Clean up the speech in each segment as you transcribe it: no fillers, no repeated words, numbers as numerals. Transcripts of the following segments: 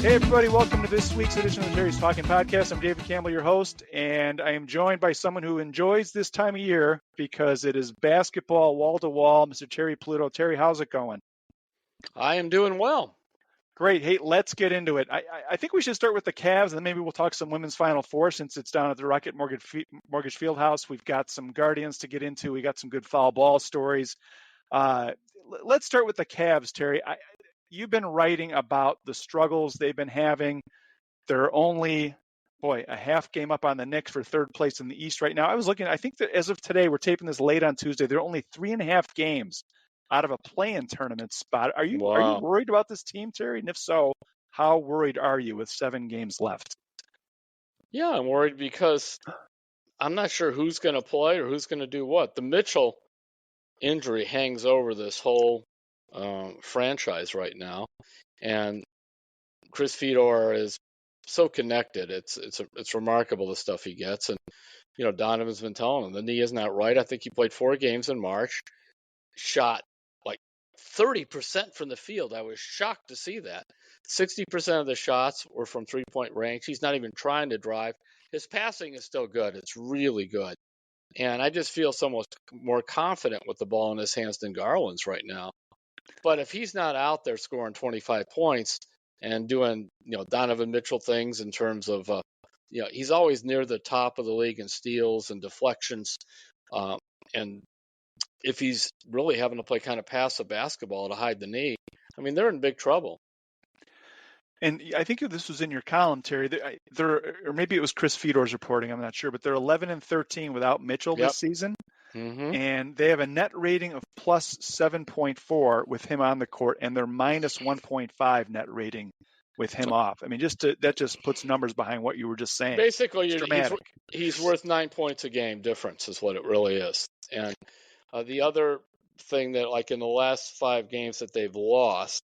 Hey, everybody, welcome to this week's edition of the Terry's Talkin podcast. I'm David Campbell, your host, and I am joined by someone who enjoys this time of year because it is basketball wall to wall, Mr. Terry Pluto. Terry, how's it going? I am doing well. Great. Hey, let's get into it. I think we should start with the Cavs, and then maybe we'll talk some women's Final Four since it's down at the Rocket Mortgage Fieldhouse. We've got some Guardians to get into. We got some good foul ball stories. Let's start with the Cavs, Terry. You've been writing about the struggles they've been having. They're only, a half game up on the Knicks for third place in the East right now. I was looking, I think that as of today, we're taping this late on Tuesday. They're only 3.5 games out of a play-in tournament spot. Are you worried about this team, Terry? And if so, how worried are you with 7 games left? Yeah, I'm worried because I'm not sure who's going to play or who's going to do what. The Mitchell injury hangs over this whole franchise right now, and Chris Fedor is so connected. It's remarkable the stuff he gets, and Donovan's been telling him the knee is not right. I think he played 4 games in March, shot like 30% from the field. I was shocked to see that. 60% of the shots were from three-point range. He's not even trying to drive. His passing is still good. It's really good. And I just feel so much more confident with the ball in his hands than Garland's right now. But if he's not out there scoring 25 points and doing, Donovan Mitchell things in terms of, he's always near the top of the league in steals and deflections. And if he's really having to play kind of passive basketball to hide the knee, I mean, they're in big trouble. And I think this was in your column, Terry. Or maybe it was Chris Fedor's reporting. I'm not sure, but they're 11-13 without Mitchell this season, and they have a net rating of plus 7.4 with him on the court, and they're minus 1.5 net rating with him off. I mean, that just puts numbers behind what you were just saying. Basically, he's worth 9 points a game difference is what it really is. And the other thing that, like in the last 5 games that they've lost,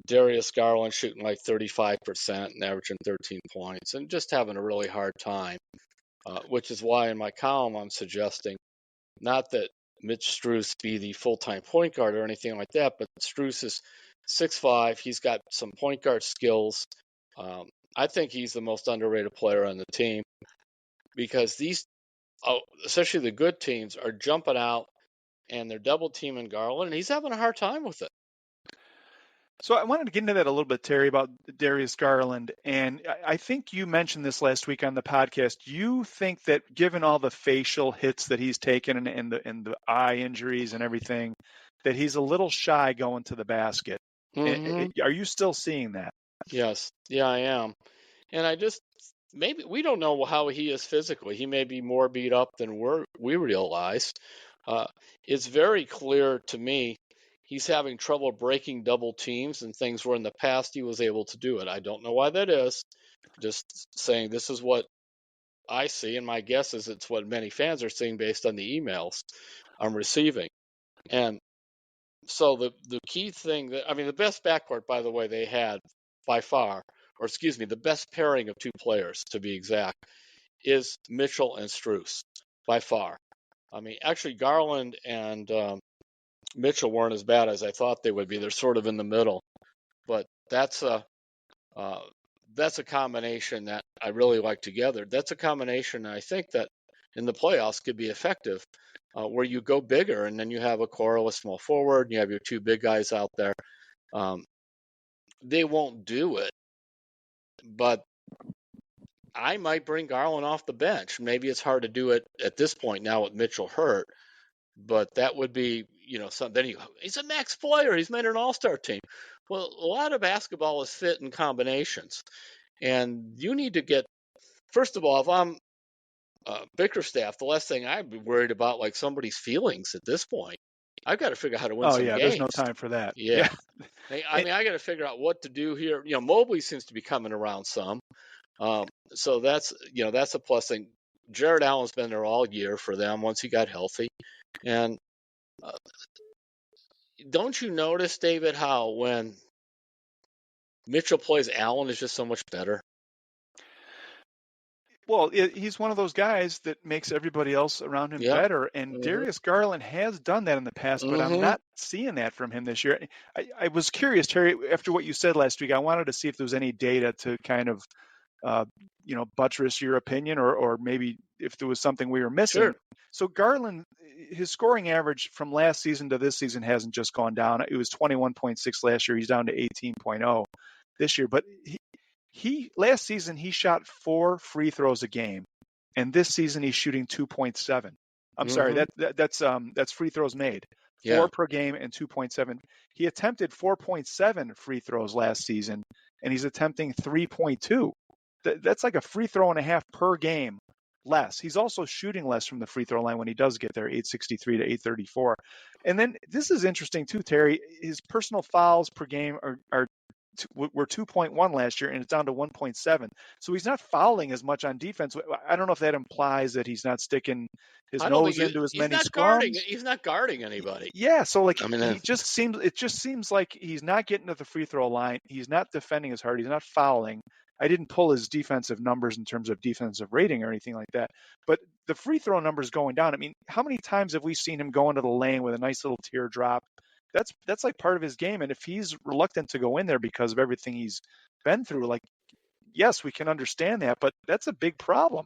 Darius Garland shooting like 35% and averaging 13 points and just having a really hard time, which is why in my column I'm suggesting not that Mitch Strus be the full-time point guard or anything like that, but Strus is 6'5". He's got some point guard skills. I think he's the most underrated player on the team because these, especially the good teams, are jumping out and they're double teaming Garland, and he's having a hard time with it. So I wanted to get into that a little bit, Terry, about Darius Garland. And I think you mentioned this last week on the podcast. You think that given all the facial hits that he's taken and the eye injuries and everything, that he's a little shy going to the basket. Mm-hmm. Are you still seeing that? Yes. Yeah, I am. And maybe we don't know how he is physically. He may be more beat up than we realize. It's very clear to me he's having trouble breaking double teams and things where in the past he was able to do it. I don't know why that is. Just saying this is what I see, and my guess is it's what many fans are seeing based on the emails I'm receiving. And so the key thing the best backcourt, by the way, they had by far, the best pairing of 2 players to be exact, is Mitchell and Strus by far. I mean, actually Garland and Mitchell weren't as bad as I thought they would be. They're sort of in the middle, but that's a combination that I really like together. That's a combination I think that in the playoffs could be effective, where you go bigger and then you have a core, a small forward, and you have your 2 big guys out there. They won't do it, but I might bring Garland off the bench. Maybe it's hard to do it at this point now with Mitchell hurt, but that would be, something. He's a max player. He's made an all-star team. Well, a lot of basketball is fit in combinations, and you need to get. First of all, if I'm Bickerstaff, the last thing I'd be worried about, like somebody's feelings at this point. I've got to figure out how to win some games. There's no time for that. Yeah. I got to figure out what to do here. Mobley seems to be coming around some. So that's a plus thing. Jared Allen's been there all year for them once he got healthy. And don't you notice, David, how when Mitchell plays, Allen is just so much better? Well, he's one of those guys that makes everybody else around him Yeah. better, and Mhm. Darius Garland has done that in the past, but I'm Mhm. not seeing that from him this year. I was curious, Terry, after what you said last week, I wanted to see if there was any data to kind of, uh, buttress your opinion, or maybe if there was something we were Sure. missing. So Garland, his scoring average from last season to this season hasn't just gone down. It was 21.6 last year. He's down to 18.0 this year, but he last season he shot 4 free throws a game, and this season he's shooting 2.7. I'm sorry, Mhm. that's free throws made, Yeah. 4 per game and 2.7. He attempted 4.7 free throws last season, and he's attempting 3.2. That's like a free throw and a half per game less. He's also shooting less from the free throw line when he does get there, 863 to 834. And then this is interesting too, Terry. His personal fouls per game were 2.1 last year, and it's down to 1.7. So he's not fouling as much on defense. I don't know if that implies that he's not sticking his I don't think nose into as he's many not guarding. scrums. He's not guarding anybody. Yeah, so like I mean, it just seems like he's not getting to the free throw line. He's not defending as hard. He's not fouling. I didn't pull his defensive numbers in terms of defensive rating or anything like that, but the free throw numbers going down. I mean, how many times have we seen him go into the lane with a nice little teardrop? That's like part of his game, and if he's reluctant to go in there because of everything he's been through, like, yes, we can understand that, but that's a big problem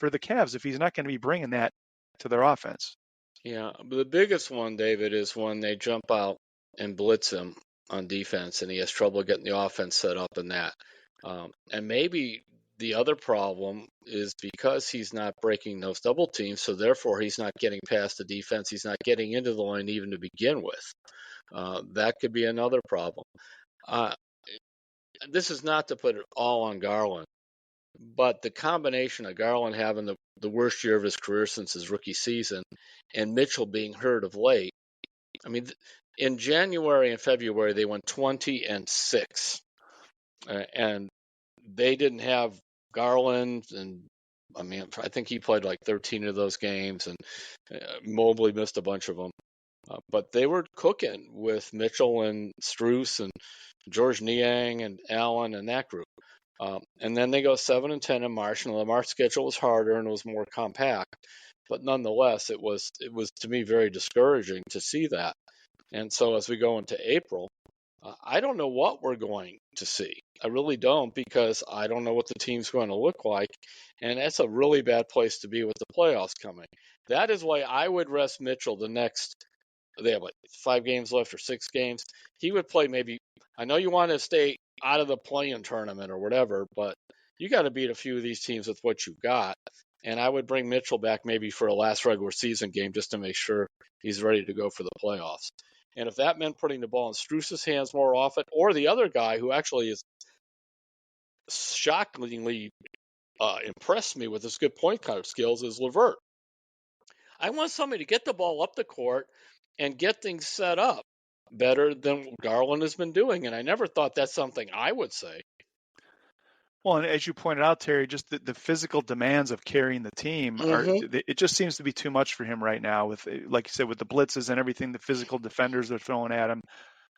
for the Cavs if he's not going to be bringing that to their offense. yeah, the biggest one, David, is when they jump out and blitz him on defense, and he has trouble getting the offense set up in that. And maybe the other problem is because he's not breaking those double teams, so therefore he's not getting past the defense. He's not getting into the lane even to begin with. That could be another problem. Uh, this is not to put it all on Garland, but the combination of Garland having the worst year of his career since his rookie season and Mitchell being hurt of late. I mean, in January and February, they went 20-6. And they didn't have Garland. And I mean, I think he played like 13 of those games, and Mobley missed a bunch of them. But they were cooking with Mitchell and Strus and George Niang and Allen and that group. And then they go 7-10 in March, and the March schedule was harder and it was more compact. But nonetheless, it was to me very discouraging to see that. And so as we go into April, I don't know what we're going to see. I really don't, because I don't know what the team's going to look like. And that's a really bad place to be with the playoffs coming. That is why I would rest Mitchell they have like 5 games left or 6 games. He would play maybe, I know you want to stay out of the play-in tournament or whatever, but you got to beat a few of these teams with what you've got. And I would bring Mitchell back maybe for a last regular season game just to make sure he's ready to go for the playoffs. And if that meant putting the ball in Strus's hands more often, or the other guy who actually is shockingly impressed me with his good point guard skills, is LeVert. I want somebody to get the ball up the court and get things set up better than Garland has been doing. And I never thought that's something I would say. Well, and as you pointed out, Terry, just the physical demands of carrying the team Mm-hmm. it just seems to be too much for him right now with, like you said, with the blitzes and everything, the physical defenders they're throwing at him.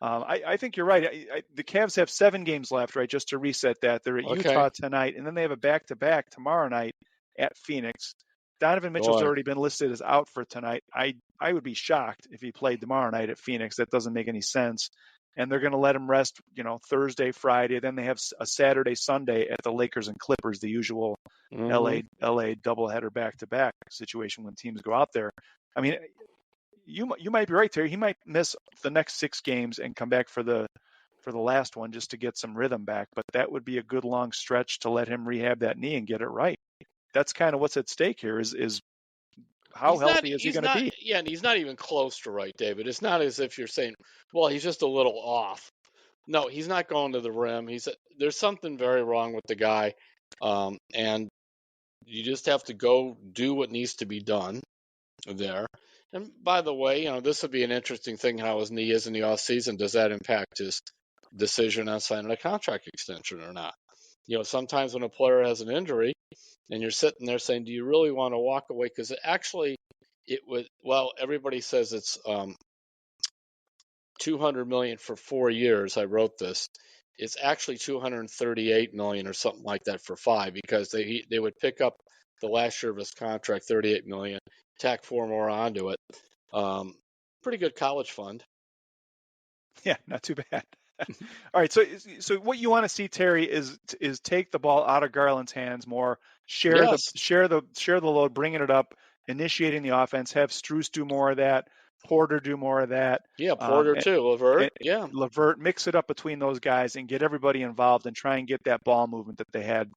I think you're right. The Cavs have 7 games left, right? Just to reset that. They're at Okay. Utah tonight, and then they have a back-to-back tomorrow night at Phoenix. Donovan Mitchell's Boy. already been listed as out for tonight. I would be shocked if he played tomorrow night at Phoenix. That doesn't make any sense. And they're going to let him rest, Thursday, Friday. Then they have a Saturday, Sunday at the Lakers and Clippers, the usual Mm-hmm. LA doubleheader back-to-back situation when teams go out there. I mean, you might be right, Terry. He might miss the next 6 games and come back for the last one just to get some rhythm back. But that would be a good long stretch to let him rehab that knee and get it right. That's kind of what's at stake here. Is how He's not. healthy is he He's going to not. be? Yeah, and he's not even close to right, David. It's not as if you're saying, "Well, he's just a little off." No, he's not going to the rim. There's something very wrong with the guy, and you just have to go do what needs to be done there. And by the way, this would be an interesting thing how his knee is in the off season. Does that impact his decision on signing a contract extension or not? Sometimes when a player has an injury and you're sitting there saying, do you really want to walk away? Because it would, well, everybody says it's $200 million for 4 years. I wrote this, It's actually 238 million or something like that for 5, because they would pick up the last year of his contract, 38 million, tack 4 more onto it. Um, Pretty good college fund. Yeah, not too bad. All right, so what you want to see, Terry, is take the ball out of Garland's hands more, Yes. share the load, bringing it up, initiating the offense, have Strus do more of that, Porter do more of that, Yeah, Porter and, too. Levert. Yeah. Levert, mix it up between those guys and get everybody involved and try and get that ball movement that they had.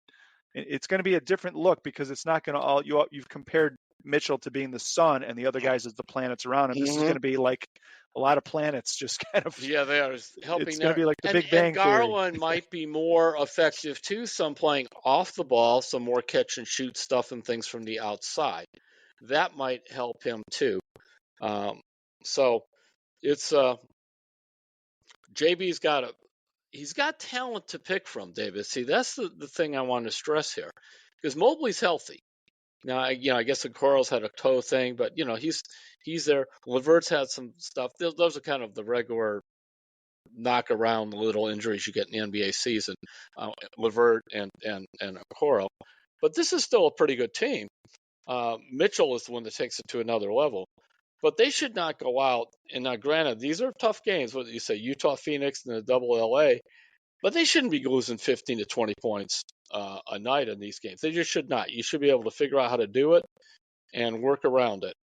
It's going to be a different look because it's not going to you've compared Mitchell to being the sun and the other guys as the planets around him. This is Hmm. going to be like a lot of planets just kind of. Yeah, they are It's helping going to there. be like the Big And Bang Theory. Garland might be more effective too, some playing off the ball, some more catch and shoot stuff and things from the outside. That might help him too. So it's JB's he's got talent to pick from, David. See, that's the thing I want to stress here, because Mobley's healthy. Now, I guess the Corals had a toe thing, but he's there. Levert's had some stuff. Those are kind of the regular knock around the little injuries you get in the NBA season, Levert and Coral. But this is still a pretty good team. Mitchell is the one that takes it to another level. But they should not go out. And now, granted, these are tough games. What you say, Utah, Phoenix, and the double LA. But they shouldn't be losing 15 to 20 points a night in these games. They just should not. You should be able to figure out how to do it and work around it.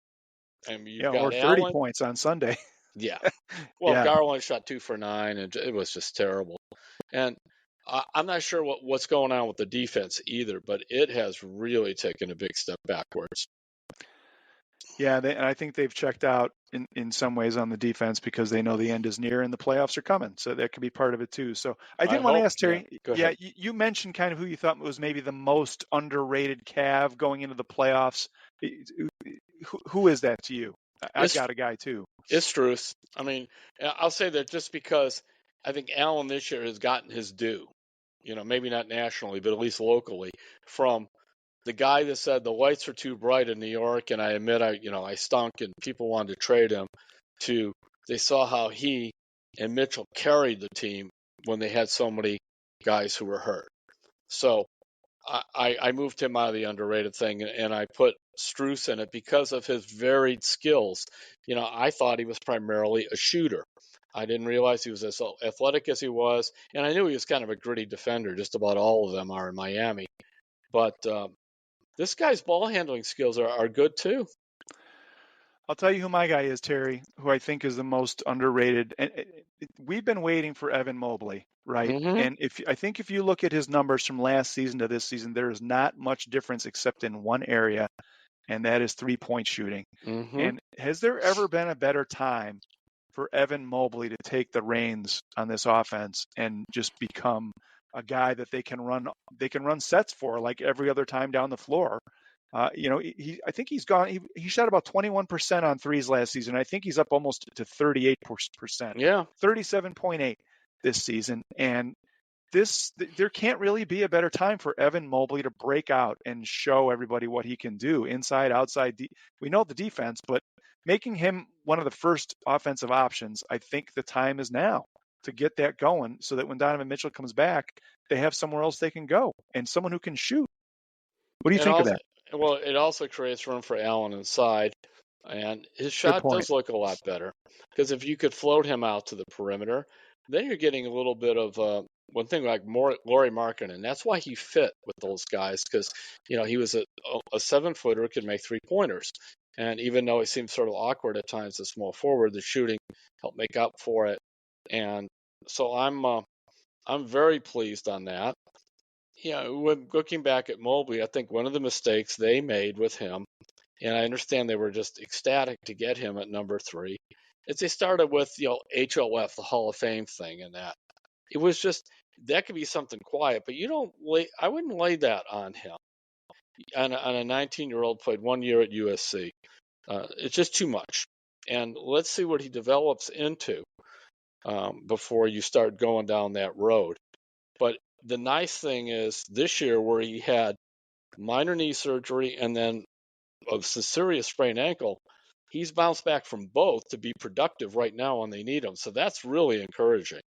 And you've Yeah, or got 30 Allen. points on Sunday. Yeah. Well, Yeah. Garland shot 2 for 9, and it was just terrible. And I'm not sure what's going on with the defense either, but it has really taken a big step backwards. Yeah, and I think they've checked out in some ways on the defense because they know the end is near and the playoffs are coming. So that could be part of it too. So I I did want to hope. ask Yeah. Terry, Go yeah, ahead. you mentioned kind of who you thought was maybe the most underrated Cav going into the playoffs. Who is that to you? I've It's got a guy too. it's Struth. I mean, I'll say that just because I think Allen this year has gotten his due. Maybe not nationally, but at least locally, from the guy that said the lights are too bright in New York, and I admit I stunk and people wanted to trade him, to they saw how he and Mitchell carried the team when they had so many guys who were hurt. So I moved him out of the underrated thing, and I put Struce in it because of his varied skills. I thought he was primarily a shooter. I didn't realize he was as athletic as he was, and I knew he was kind of a gritty defender. Just about all of them are in Miami. But this guy's ball handling skills are good too. I'll tell you who my guy is, Terry, who I think is the most underrated. And we've been waiting for Evan Mobley, right? Mm-hmm. And if you look at his numbers from last season to this season, there is not much difference except in one area, and that is 3-point shooting. Mm-hmm. And has there ever been a better time for Evan Mobley to take the reins on this offense and just become a guy that they can run sets for like every other time down the floor? I think he's gone. He shot about 21% on threes last season. I think he's up almost to 38%, Yeah. 37.8 this season. And there can't really be a better time for Evan Mobley to break out and show everybody what he can do inside, outside. We know the defense, but making him one of the first offensive options, I think the time is now to get that going so that when Donovan Mitchell comes back, they have somewhere else they can go and someone who can shoot. What do you And think of also, that? well, it also creates room for Allen inside, and his Good shot point. does look a lot better. Because if you could float him out to the perimeter, then you're getting a little bit of one thing like more Laurie Markkinen. That's why he fit with those guys, because he was a 7-footer, could make 3-pointers, and even though he seemed sort of awkward at times, a small forward, the shooting helped make up for it. And so I'm very pleased on that. When looking back at Mobley, I think one of the mistakes they made with him, and I understand they were just ecstatic to get him at number 3, is they started with HOF, the Hall of Fame thing, and that it was just that could be something quiet, but I wouldn't lay that on him. On a 19-year-old played 1 year at USC, it's just too much. And let's see what he develops into before you start going down that road. But the nice thing is this year, where he had minor knee surgery and then a serious sprained ankle, he's bounced back from both to be productive right now when they need him. So that's really encouraging.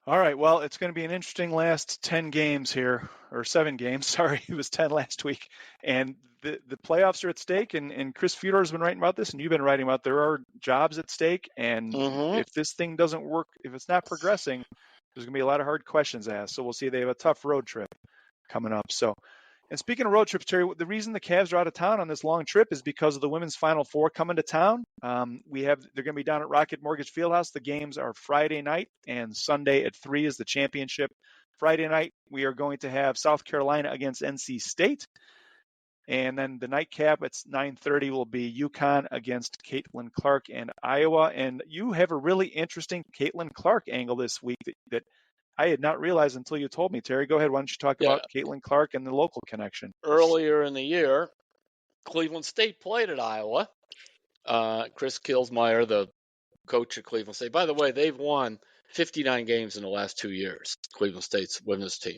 All right. Well, it's going to be an interesting last 10 games here, or 7 games. Sorry, it was 10 last week. And the playoffs are at stake. And Chris Fedor's been writing about this, and you've been writing about there are jobs at stake. And Mm-hmm. if this thing doesn't work, if it's not progressing, there's going to be a lot of hard questions asked. So we'll see. They have a tough road trip coming up. So, and speaking of road trips, Terry, the reason the Cavs are out of town on this long trip is because of the women's Final Four coming to town. They're going to be down at Rocket Mortgage Fieldhouse. The games are Friday night and Sunday at 3 is the championship. Friday night we are going to have South Carolina against NC State, and then the nightcap at 9:30 will be UConn against Caitlin Clark and Iowa. And you have a really interesting Caitlin Clark angle this week that I had not realized until you told me, Terry. Go ahead. Why don't you talk Yeah. about Caitlin Clark and the local connection? Earlier in the year, Cleveland State played at Iowa. Chris Kilsmeyer, the coach at Cleveland State. By the way, they've won 59 games in the last 2 years, Cleveland State's women's team.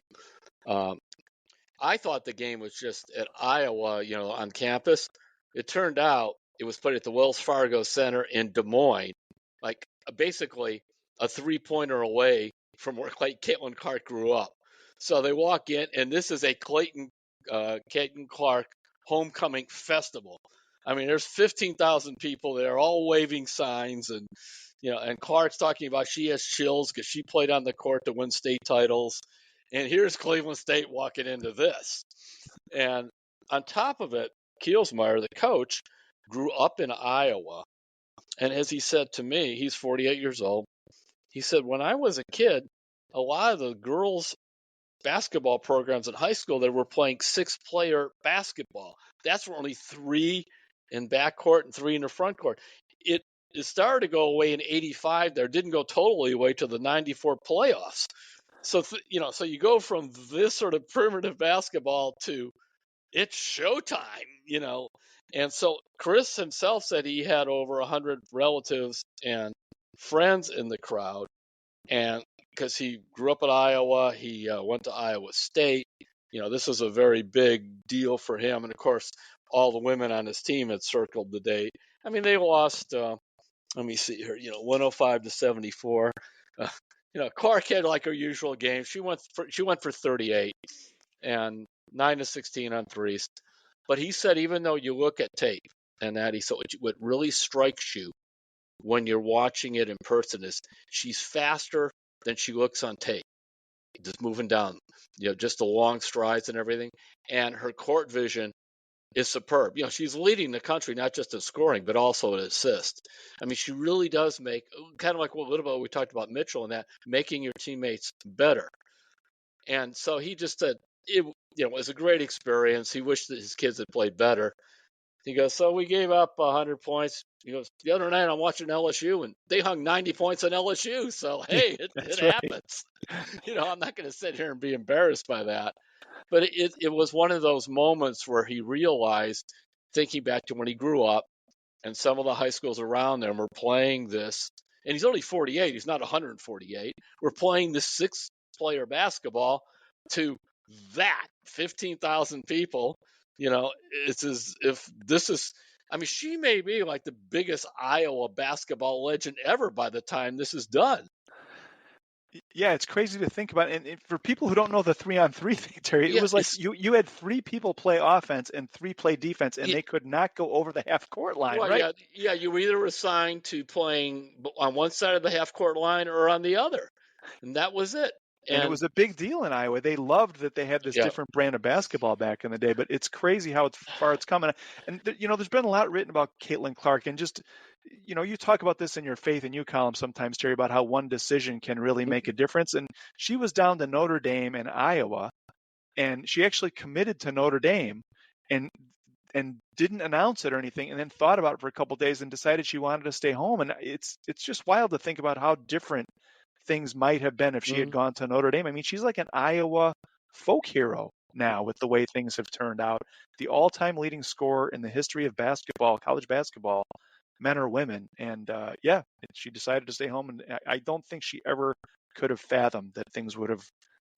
I thought the game was just at Iowa, on campus. It turned out it was played at the Wells Fargo Center in Des Moines, like basically a three-pointer away from where Caitlin Clark grew up. So they walk in, and this is a Caitlin Clark homecoming festival. I mean, there's 15,000 people there, all waving signs, and and Clark's talking about she has chills because she played on the court to win state titles. And here's Cleveland State walking into this. And on top of it, Kielsmeyer, the coach, grew up in Iowa. And as he said to me, he's 48 years old. He said, when I was a kid, a lot of the girls' basketball programs in high school, they were playing 6-player basketball. That's where only 3 in backcourt and 3 in the front court. It started to go away in '85. There didn't go totally away to the '94 playoffs. So so you go from this sort of primitive basketball to it's showtime. And so Chris himself said he had over 100 relatives and friends in the crowd, and because he grew up in Iowa, he went to Iowa State. This was a very big deal for him, and of course, all the women on his team had circled the date. I mean, they lost. Let me see here. 105-74. Clark had like her usual game. She went for 38 and 9-16 on threes. But he said even though you look at tape and that, he said what really strikes you when you're watching it in person is she's faster than she looks on tape. Just moving down, just the long strides and everything. And her court vision is superb. She's leading the country not just in scoring, but also in assists. I mean, she really does make, kind of like what a little bit we talked about Mitchell and that, making your teammates better. And so he just said it was a great experience. He wished that his kids had played better. He goes, so we gave up 100 points. He goes, the other night I'm watching LSU, and they hung 90 points on LSU. So, hey, it Right. happens. I'm not going to sit here and be embarrassed by that. But it was one of those moments where he realized, thinking back to when he grew up, and some of the high schools around them were playing this, and he's only 48, he's not 148. We're playing this 6-player basketball to that 15,000 people. It's as if this is, I mean, she may be like the biggest Iowa basketball legend ever by the time this is done. Yeah, it's crazy to think about. And for people who don't know the 3-on-3 thing, Terry, it Yeah, was like you had 3 people play offense and 3 play defense, and yeah, they could not go over the half court line, well, right? yeah. You were either assigned to playing on one side of the half court line or on the other, and that was it. And it And was a big deal in Iowa. They loved that they had this yeah, different brand of basketball back in the day, but it's crazy how far it's coming. And there's been a lot written about Caitlin Clark, and just you talk about this in your Faith and You column sometimes, Terry, about how one decision can really make a difference. And she was down to Notre Dame in Iowa, and she actually committed to Notre Dame, and didn't announce it or anything, and then thought about it for a couple of days and decided she wanted to stay home. And it's just wild to think about how different things might have been if she had mm, gone to Notre Dame. I mean, she's like an Iowa folk hero now with the way things have turned out. The all-time leading scorer in the history of basketball, college basketball, men or women. And she decided to stay home. And I don't think she ever could have fathomed that things would have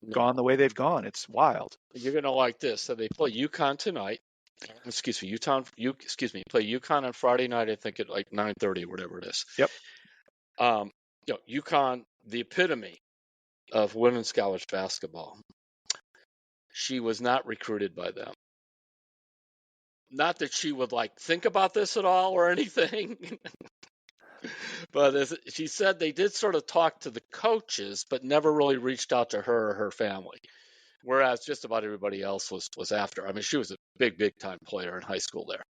gone no, the way they've gone. It's wild. you're gonna like this. So they play UConn tonight. Excuse me, play UConn on Friday night. I think at like 9:30 or whatever it is. Yep. UConn, the epitome of women's college basketball. She was not recruited by them. Not that she would think about this at all or anything, but as she said, they did sort of talk to the coaches, but never really reached out to her or her family. Whereas just about everybody else was after her. I mean, she was a big time player in high school there.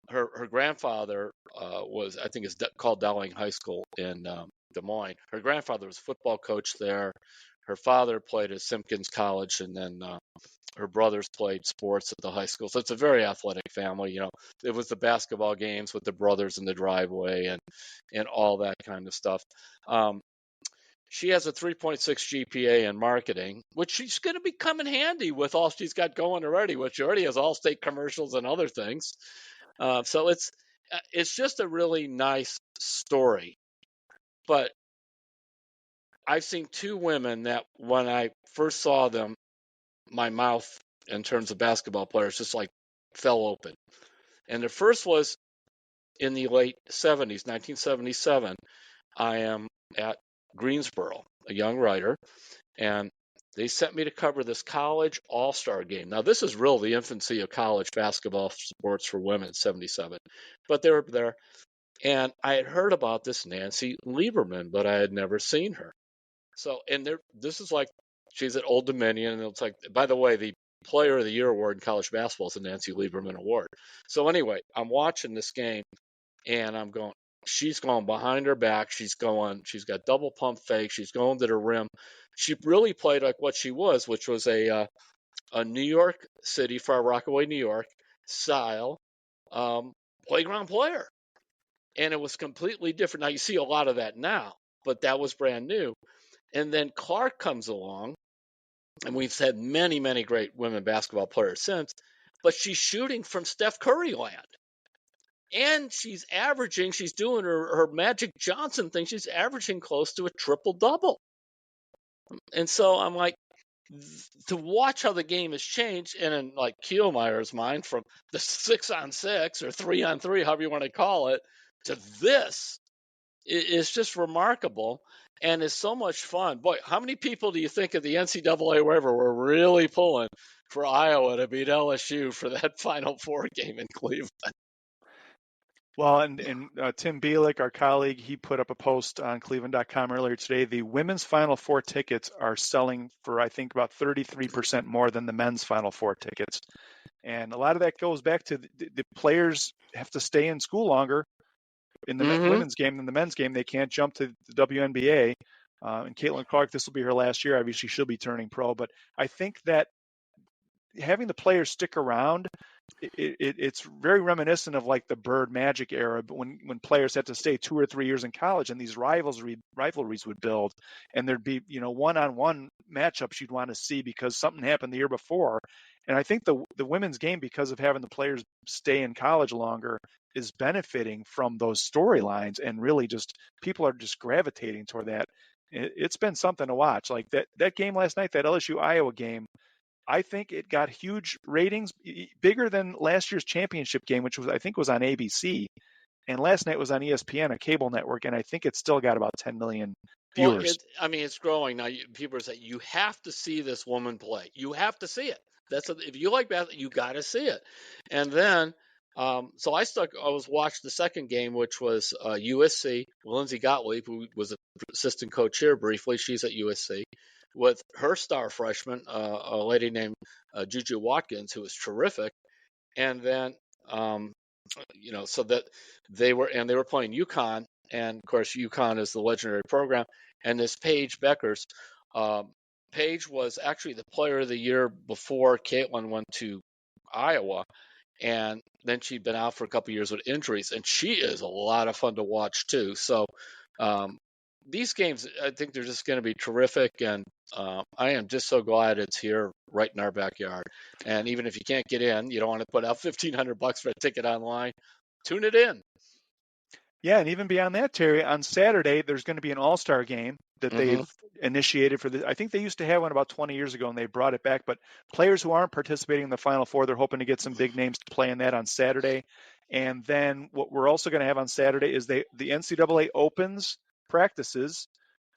Her grandfather was, I think, is called Dowling High School in Des Moines. Her grandfather was a football coach there. Her father played at Simpkins College, and then her brothers played sports at the high school. So it's a very athletic family. It was the basketball games with the brothers in the driveway and all that kind of stuff. She has a 3.6 GPA in marketing, which she's going to be coming handy with all she's got going already, which she already has Allstate commercials and other things. So it's just a really nice story. But I've seen two women that when I first saw them, my mouth in terms of basketball players just fell open. And the first was in the late 70s, 1977. I am at Greensboro, a young writer, and they sent me to cover this college all-star game. Now, this is really the infancy of college basketball sports for women, 77. But they were there, and I had heard about this Nancy Lieberman, but I had never seen her. So, and this is she's at Old Dominion, and it's by the way, the Player of the Year award in college basketball is the Nancy Lieberman Award. So anyway, I'm watching this game, and I'm going, she's going behind her back. She's got double pump fake. She's going to the rim. She really played like what she was, which was a New York City, Far Rockaway, New York style playground player. And it was completely different. Now, you see a lot of that now, but that was brand new. And then Clark comes along, and we've had many, many great women basketball players since, but she's shooting from Steph Curry land. And she's doing her Magic Johnson thing. She's averaging close to a triple-double. And so I'm to watch how the game has changed, and in Kielmeyer's mind, from the 6-on-6 or 3-on-3, however you want to call it, to this, is just remarkable. And it's so much fun. Boy, how many people do you think of the NCAA wherever were really pulling for Iowa to beat LSU for that Final Four game in Cleveland? Well, and Tim Bielik, our colleague, he put up a post on cleveland.com earlier today. The women's Final Four tickets are selling for, I think, about 33% more than the men's Final Four tickets. And a lot of that goes back to the players have to stay in school longer in the women's game than the men's game. They can't jump to the WNBA. And Caitlin Clark, this will be her last year. Obviously, she'll be turning pro. But I think that having the players stick around, it's very reminiscent of the Bird Magic era, but when players had to stay 2 or 3 years in college, and these rivalries would build, and there'd be one-on-one matchups you'd want to see because something happened the year before. And I think the women's game, because of having the players stay in college longer, is benefiting from those storylines, and really just people are just gravitating toward that. It's been something to watch. That game last night, that LSU Iowa game, I think it got huge ratings, bigger than last year's championship game, which I think was on ABC. And last night was on ESPN, a cable network, and I think it still got about 10 million viewers. Well, it's growing now. People are saying you have to see this woman play. You have to see it. If you like basketball, you got to see it. And then, so I was watching the second game, which was USC. Lindsay Gottlieb, who was an assistant coach here briefly, she's at USC, with her star freshman, a lady named Juju Watkins, who was terrific. And then, so that they were playing UConn, and of course UConn is the legendary program. And this Paige Beckers, Paige was actually the Player of the Year before Caitlin went to Iowa, and then she'd been out for a couple of years with injuries, and she is a lot of fun to watch too. So these games, I think they're just going to be terrific, and I am just so glad it's here right in our backyard. And even if you can't get in, you don't want to put out $1,500 for a ticket online, tune it in. Yeah, and even beyond that, Terry, on Saturday, there's going to be an all-star game that they've initiated for I think they used to have one about 20 years ago, and they brought it back. But players who aren't participating in the Final Four, they're hoping to get some big names to play in that on Saturday. And then what we're also going to have on Saturday is the NCAA Opens practices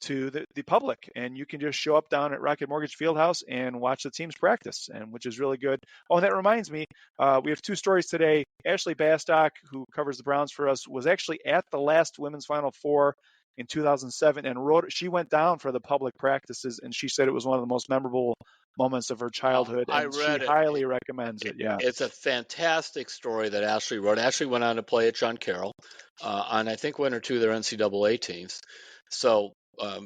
to the public, and you can just show up down at Rocket Mortgage Fieldhouse and watch the teams practice, and which is really good. Oh, and that reminds me, we have two stories today. Ashley Bastock, who covers the Browns for us, was actually at the last Women's Final Four in 2007 and she went down for the public practices, and she said it was one of the most memorable moments of her childhood, I and she read it. highly recommends it. Yeah. It's a fantastic story that Ashley wrote. Ashley went on to play at John Carroll on, I think, one or two of their NCAA teams. So, it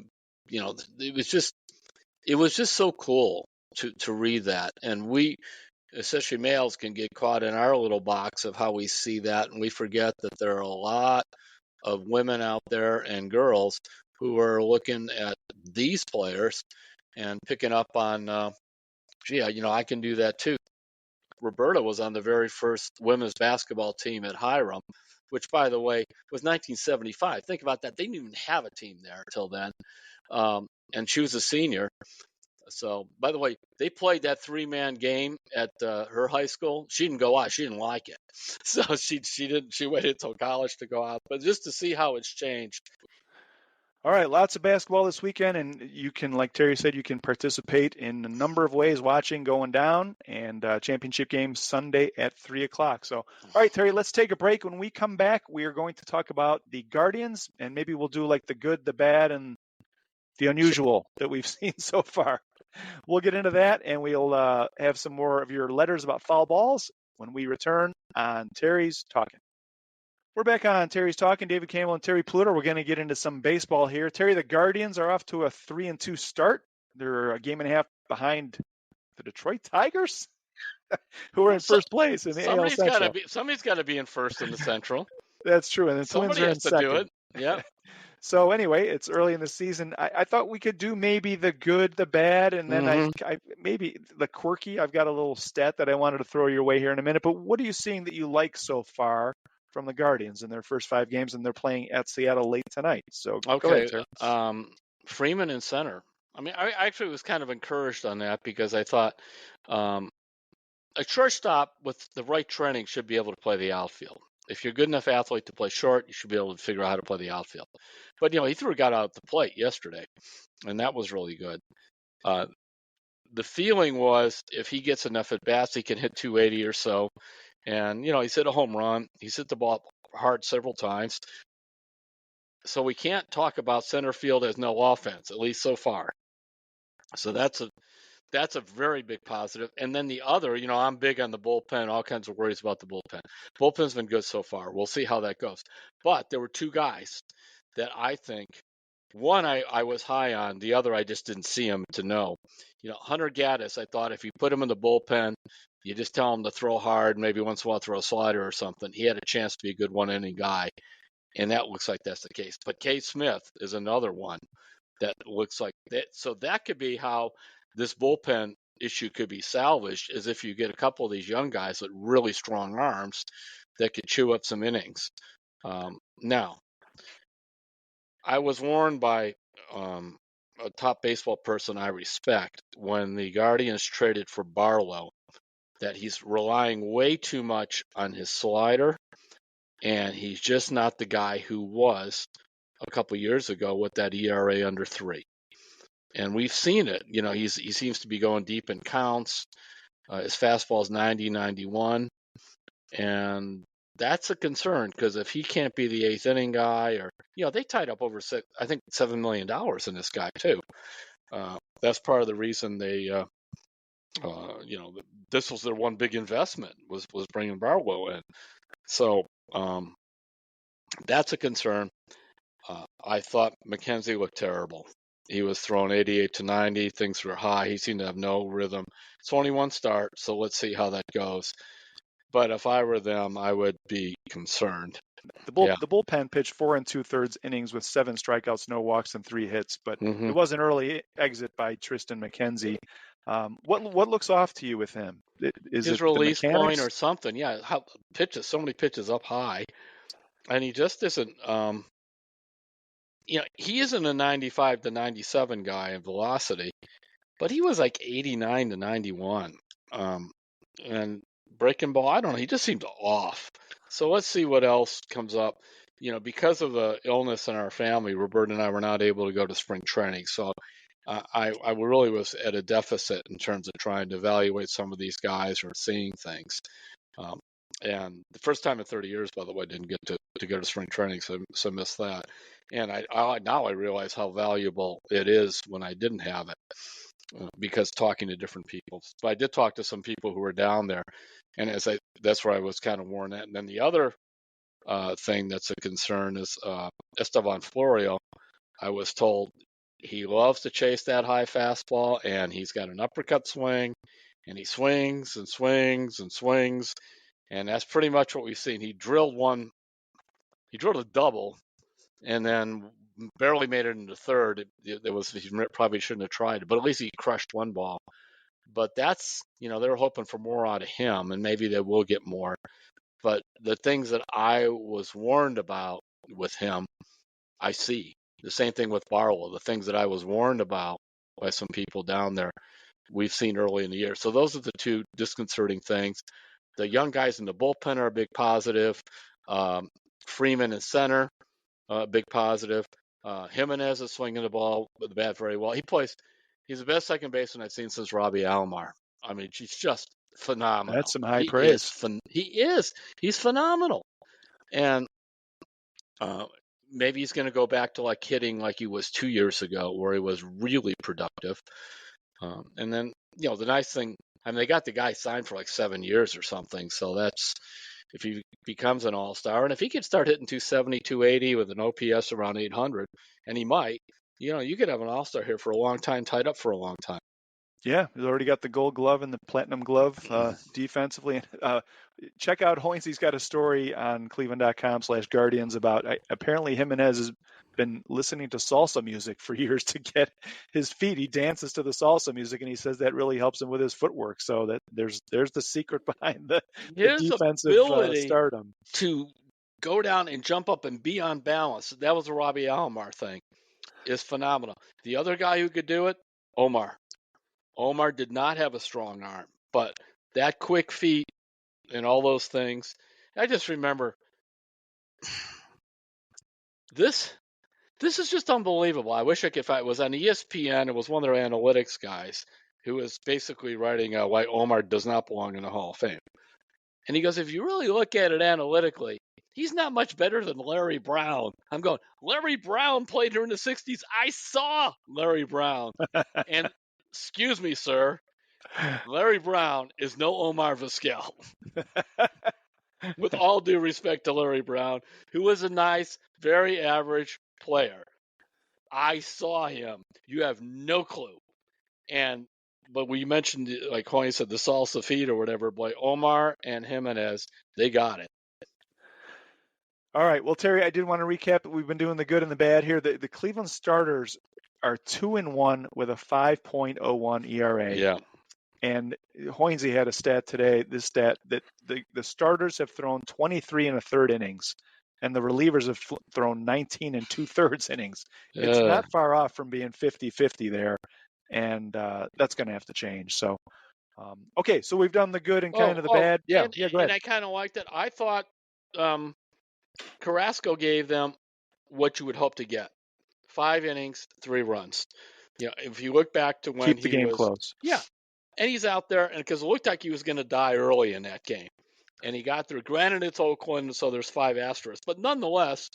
was just so cool to read that. And we, especially males, can get caught in our little box of how we see that, and we forget that there are a lot of women out there and girls who are looking at these players and picking up on, I can do that too. Roberta was on the very first women's basketball team at Hiram, which, by the way, was 1975. Think about that. They didn't even have a team there until then. And she was a senior. So, by the way, they played that 3-man game at her high school. She didn't go out. She didn't like it. So she didn't. She waited until college to go out. But just to see how it's changed. All right, lots of basketball this weekend, and you can, like Terry said, you can participate in a number of ways, watching going down, and championship game Sunday at 3 o'clock. So, all right, Terry, let's take a break. When we come back, we are going to talk about the Guardians, and maybe we'll do like the good, the bad, and the unusual that we've seen so far. We'll get into that, and we'll have some more of your letters about foul balls when we return on Terry's Talkin'. We're back on Terry's Talking. David Campbell and Terry Pluto. We're going to get into some baseball here. Terry, the Guardians are off to a 3-2 start. They're a game and a half behind the Detroit Tigers, who are in first place in the AL Central. Somebody's got to be in first in the Central. That's true, and the Twins are in second. Somebody has to do it. Yeah. So anyway, it's early in the season. I thought we could do maybe the good, the bad, and then I maybe the quirky. I've got a little stat that I wanted to throw your way here in a minute. But what are you seeing that you like so far from the Guardians in their first 5 games, and they're playing at Seattle late tonight? So okay, go ahead, Freeman in center. I mean, I actually was kind of encouraged on that because I thought a shortstop with the right training should be able to play the outfield. If you're a good enough athlete to play short, you should be able to figure out how to play the outfield. But he threw a guy out at the plate yesterday, and that was really good. The feeling was if he gets enough at bats, he can hit 280 or so. And, he's hit a home run. He's hit the ball hard several times. So we can't talk about center field as no offense, at least so far. So that's a very big positive. And then the other, I'm big on the bullpen, all kinds of worries about the bullpen. Bullpen's been good so far. We'll see how that goes. But there were 2 guys that I think, one I was high on, the other I just didn't see him to know. Hunter Gaddis, I thought if you put him in the bullpen, you just tell him to throw hard, maybe once in a while throw a slider or something. He had a chance to be a good one-inning guy, and that looks like that's the case. But Cade Smith is another one that looks like that. So that could be how this bullpen issue could be salvaged, is if you get a couple of these young guys with really strong arms that could chew up some innings. Now, I was warned by a top baseball person I respect when the Guardians traded for Barlow that he's relying way too much on his slider, and he's just not the guy who was a couple years ago with that ERA under 3. And we've seen it. He seems to be going deep in counts. His fastball is 90, 91. And that's a concern because if he can't be the 8th inning guy, or, they tied up over $7 million in this guy too. That's part of the reason they, this was their one big investment was bringing Barlow in. So that's a concern. I thought McKenzie looked terrible. He was throwing 88 to 90. Things were high. He seemed to have no rhythm. It's only one start, so let's see how that goes. But if I were them, I would be concerned. The bullpen pitched 4 2/3 innings with 7 strikeouts, no walks, and 3 hits. But it was an early exit by Tristan McKenzie. What looks off to you with him? Is his it release the mechanics? point or something? Yeah, so many pitches up high, and he just isn't. He isn't a 95 to 97 guy in velocity, but he was like 89 to 91. And breaking ball, I don't know. He just seemed off. So let's see what else comes up. because of the illness in our family, Roberta and I were not able to go to spring training. So I really was at a deficit in terms of trying to evaluate some of these guys or seeing things. Um, and the first time in 30 years, by the way, I didn't get to go to spring training, so missed that. And now I realize how valuable it is when I didn't have it, because talking to different people. But I did talk to some people who were down there, and that's where I was kind of worn at. And then the other thing that's a concern is Estevan Florio. I was told he loves to chase that high fastball, and he's got an uppercut swing, and he swings and swings and swings, and that's pretty much what we've seen. He drilled a double, and then barely made it into third. He probably shouldn't have tried it, but at least he crushed one ball. But that's, they're hoping for more out of him, and maybe they will get more. But the things that I was warned about with him, I see. The same thing with Barlow. The things that I was warned about by some people down there, we've seen early in the year. So those are the two disconcerting things. The young guys in the bullpen are a big positive. Freeman in center, big positive. Jimenez is swinging the ball with the bat very well. He's the best second baseman I've seen since Robbie Alomar. I mean, he's just phenomenal. That's some high praise. He's phenomenal. And maybe he's going to go back to hitting like he was 2 years ago, where he was really productive. And then, the nice thing, I mean, they got the guy signed for 7 years or something. So that's, if he becomes an all-star, and if he could start hitting 270, 280 with an OPS around 800, and he might, you could have an all-star here for a long time, tied up for a long time. Yeah, he's already got the gold glove and the platinum glove defensively. Check out Hoynes. He's got a story on cleveland.com/Guardians about apparently Jimenez has been listening to salsa music for years to get his feet. He dances to the salsa music, and he says that really helps him with his footwork. So that there's the secret behind the defensive stardom. To go down and jump up and be on balance. That was a Robbie Alomar thing. Is phenomenal. The other guy who could do it, Omar. Omar did not have a strong arm, but that quick feet and all those things. I just remember this is just unbelievable. I wish if I was on ESPN, it was one of their analytics guys who was basically writing why Omar does not belong in the Hall of Fame. And he goes, if you really look at it analytically, he's not much better than Larry Brown. I'm going, Larry Brown played during the 60s. I saw Larry Brown. And excuse me, sir, Larry Brown is no Omar Vizquel. With all due respect to Larry Brown, who was a nice, very average player. I saw him. You have no clue. But we mentioned, like Hoynes said, the salsa feet or whatever. Boy, Omar and Jimenez, they got it. All right. Well, Terry, I did want to recap. We've been doing the good and the bad here. The Cleveland starters are 2-1 with a 5.01 ERA. Yeah. And Hoynes had a stat today, that the starters have thrown 23 1/3 innings, and the relievers have thrown 19 2/3 innings. It's not far off from being 50-50 there, and that's going to have to change. So, okay, so we've done the good and kind of the bad. Yeah, go ahead. And I kind of liked it. I thought Carrasco gave them what you would hope to get. 5 innings, 3 runs. If you look back to when keep the game close. Yeah. And he's out there, and because it looked like he was going to die early in that game. And he got through. Granted, it's Oakland, so there's 5 asterisks. But nonetheless,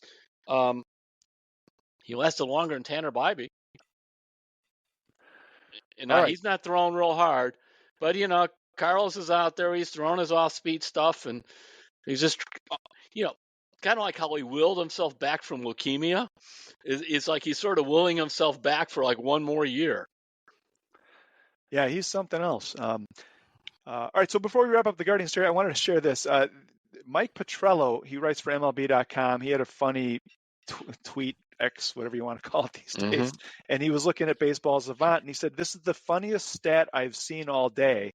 he lasted longer than Tanner Bybee. And he's not throwing real hard. But, Carlos is out there. He's throwing his off-speed stuff. And he's just, kind of like how he willed himself back from leukemia. It's like he's sort of willing himself back for one more year. Yeah, he's something else. All right, so before we wrap up the Guardian story, I wanted to share this. Mike Petrello, he writes for MLB.com. He had a funny tweet, X, whatever you want to call it these days, and he was looking at Baseball Savant, and he said, this is the funniest stat I've seen all day.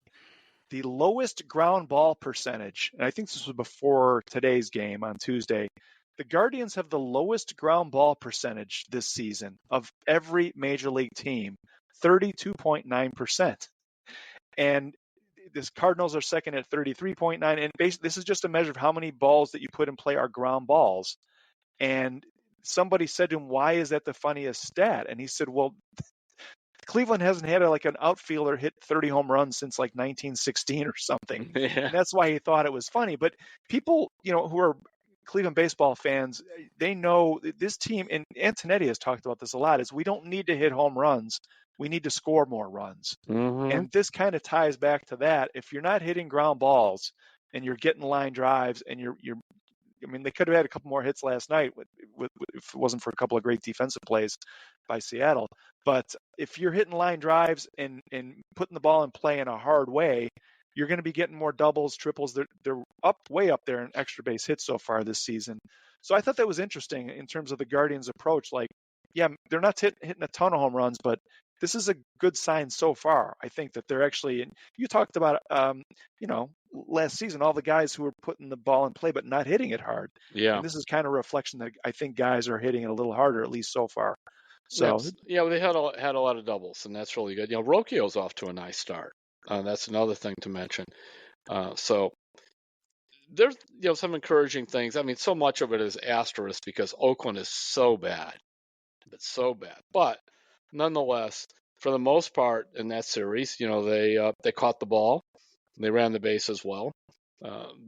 The lowest ground ball percentage, and I think this was before today's game on Tuesday, the Guardians have the lowest ground ball percentage this season of every major league team. 32.9%. And the Cardinals are second at 33.9. And basically, this is just a measure of how many balls that you put in play are ground balls. And somebody said to him, "Why is that the funniest stat?" And he said, "Well, Cleveland hasn't had an outfielder hit 30 home runs since like 1916 or something." Yeah. And that's why he thought it was funny. But people, who are Cleveland baseball fans, they know this team, and Antonetti has talked about this a lot, is we don't need to hit home runs. We need to score more runs. Mm-hmm. And this kind of ties back to that. If you're not hitting ground balls and you're getting line drives and they could have had a couple more hits last night if it wasn't for a couple of great defensive plays by Seattle. But if you're hitting line drives and putting the ball in play in a hard way, you're going to be getting more doubles, triples. They're way up there in extra base hits so far this season. So I thought that was interesting in terms of the Guardians' approach. Like, yeah, they're not hitting a ton of home runs, but this is a good sign so far. I think that they're actually, and you talked about, last season, all the guys who were putting the ball in play but not hitting it hard. Yeah. And this is kind of a reflection that I think guys are hitting it a little harder, at least so far. So, Yeah, they had a lot of doubles, and that's really good. Rocchio's off to a nice start. That's another thing to mention. So there's some encouraging things. I mean, so much of it is asterisk because Oakland is so bad. It's so bad. But nonetheless, for the most part in that series, they caught the ball, they ran the base as well.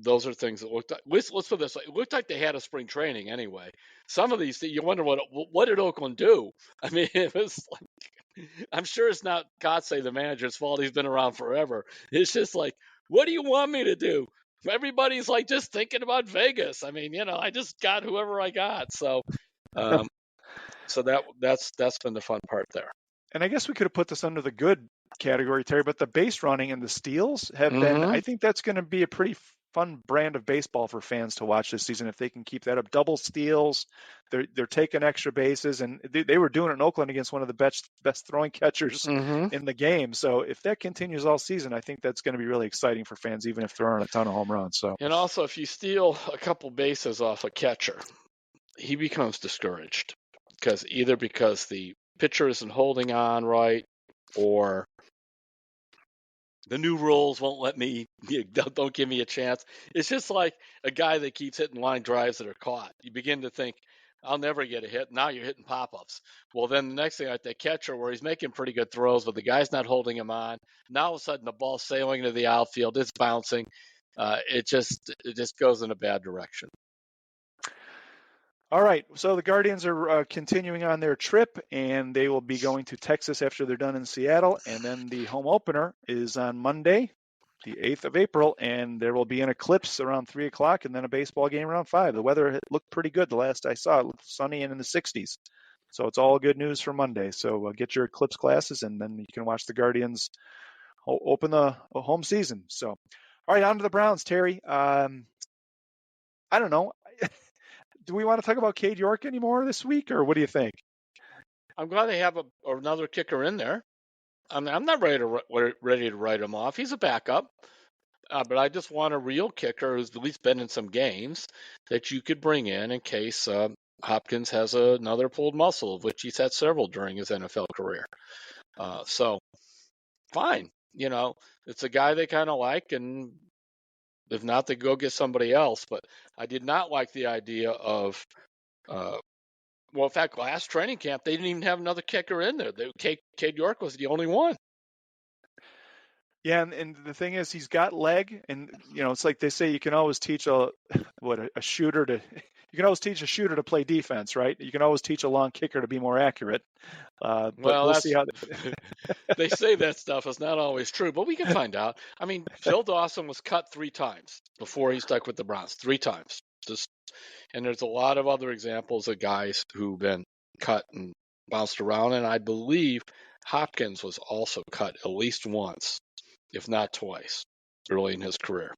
Those are things that looked like, let's put this way, it looked like they had a spring training anyway. Some of these, you wonder what did Oakland do? I mean, it was like, I'm sure it's not Kotsay, the manager's fault. He's been around forever. It's just like, what do you want me to do? Everybody's like just thinking about Vegas. I mean, I just got whoever I got. So, um, that's been the fun part there. and I guess we could have put this under the good category, Terry, but the base running and the steals have been, I think that's going to be a pretty fun brand of baseball for fans to watch this season if they can keep that up. Double steals, they're taking extra bases, and they were doing it in Oakland against one of the best throwing catchers in the game. So if that continues all season, I think that's going to be really exciting for fans, even if there aren't a ton of home runs. So, and also if you steal a couple bases off a catcher, he becomes discouraged because the pitcher isn't holding on right, or the new rules won't let me, don't give me a chance. It's just like a guy that keeps hitting line drives that are caught. You begin to think, I'll never get a hit. Now you're hitting pop-ups. Well, then the next thing, like that catcher where he's making pretty good throws, but the guy's not holding him on. Now all of a sudden the ball's sailing into the outfield. It's bouncing. It just goes in a bad direction. all right, so the Guardians are continuing on their trip, and they will be going to Texas after they're done in Seattle. And then the home opener is on Monday, the 8th of April, and there will be an eclipse around 3 o'clock and then a baseball game around 5. The weather looked pretty good the last I saw. It looked sunny and in the 60s. So it's all good news for Monday. So get your eclipse glasses, and then you can watch the Guardians open the home season. So, all right, on to the Browns, Terry. I don't know. Do we want to talk about Cade York anymore this week, or what do you think? I'm glad they have another kicker in there. I'm not ready to write him off. He's a backup, but I just want a real kicker who's at least been in some games that you could bring in case Hopkins has another pulled muscle, of which he's had several during his NFL career. So fine, it's a guy they kind of like, and if not, they go get somebody else. But I did not like the idea of, in fact, last training camp, they didn't even have another kicker in there. Cade York was the only one. Yeah, and the thing is, he's got leg, and it's like they say you can always teach a shooter to you can always teach a shooter to play defense, right? You can always teach a long kicker to be more accurate. But we'll see how they say that stuff is not always true, but we can find out. I mean, Phil Dawson was cut 3 times before he stuck with the Browns. 3 times. And there's a lot of other examples of guys who've been cut and bounced around, and I believe Hopkins was also cut at least once, if not twice, early in his career.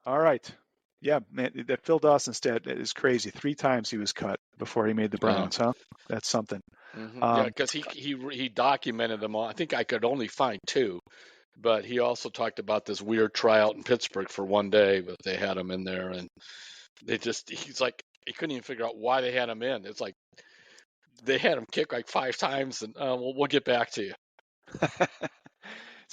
All right. Yeah, man, that Phil Dawson stat is crazy. 3 times he was cut before he made the Browns, huh? That's something. Mm-hmm. Yeah, because he documented them all. I think I could only find 2, but he also talked about this weird tryout in Pittsburgh for one day, but they had him in there, and he's like, he couldn't even figure out why they had him in. It's like they had him kick like 5 times, and we'll get back to you.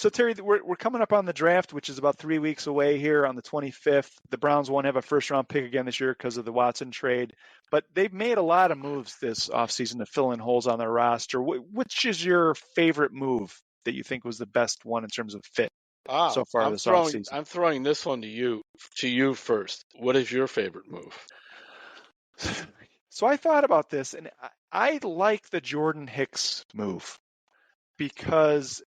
So Terry, we're coming up on the draft, which is about 3 weeks away here on the 25th. The Browns won't have a first round pick again this year because of the Watson trade, but they've made a lot of moves this offseason to fill in holes on their roster. Which is your favorite move that you think was the best one in terms of fit so far this offseason? I'm throwing this one to you first. What is your favorite move? So I thought about this, and I like the Jordan Hicks move because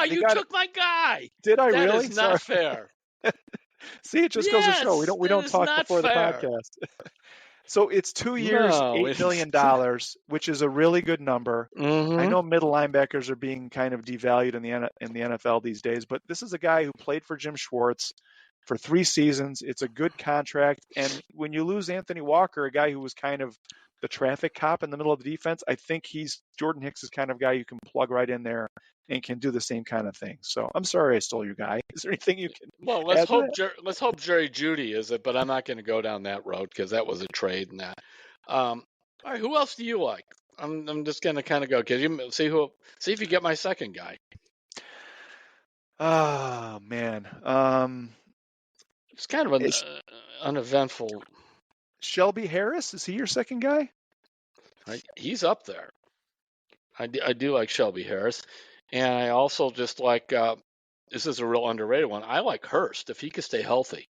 You took my guy. Did I That really? is not fair. See, it just goes to show we don't talk before the podcast. So it's 2 years, $8 million, which is a really good number. I know middle linebackers are being kind of devalued in the NFL these days, but this is a guy who played for Jim Schwartz for 3 seasons. It's a good contract, and when you lose Anthony Walker, a guy who was kind of the traffic cop in the middle of the defense, I think Jordan Hicks is kind of guy you can plug right in there and can do the same kind of thing. So I'm sorry I stole your guy. Is there anything you can? Well, let's hope Jerry Jeudy is it, but I'm not going to go down that road because that was a trade and that. All right, who else do you like? I'm just going to kind of go see if you get my second guy. Oh man, it's kind of an uneventful. Shelby Harris, is he your second guy? He's up there. I do like Shelby Harris, and I also just like this is a real underrated one. I like Hurst if he could stay healthy.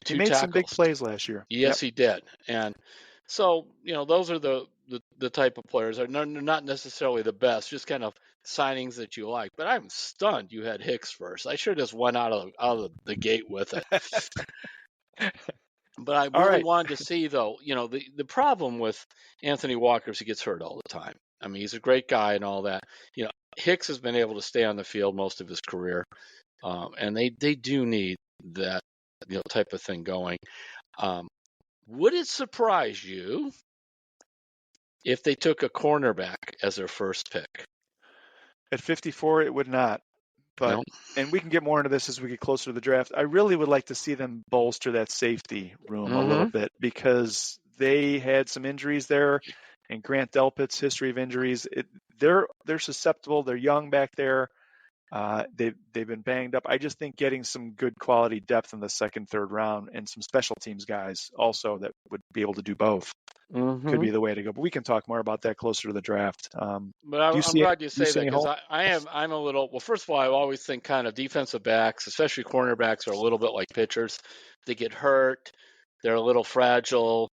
He made some big plays last year. Yes, he did, and so those are the type of players. They're not necessarily the best, just kind of signings that you like. But I'm stunned you had Hicks first. I should have just went out of the gate with it. But I really wanted to see, though, the problem with Anthony Walker is he gets hurt all the time. I mean, he's a great guy and all that. Hicks has been able to stay on the field most of his career, and they do need that type of thing going. Would it surprise you if they took a cornerback as their first pick? At 54, it would not. But No. And we can get more into this as we get closer to the draft. I really would like to see them bolster that safety room a little bit because they had some injuries there, and Grant Delpit's history of injuries. They're susceptible. They're young back there. They've been banged up. I just think getting some good quality depth in the second, third round and some special teams guys also that would be able to do both could be the way to go. But we can talk more about that closer to the draft. But I'm glad you say that because I'm a little. Well, first of all, I always think kind of defensive backs, especially cornerbacks, are a little bit like pitchers. They get hurt. They're a little fragile.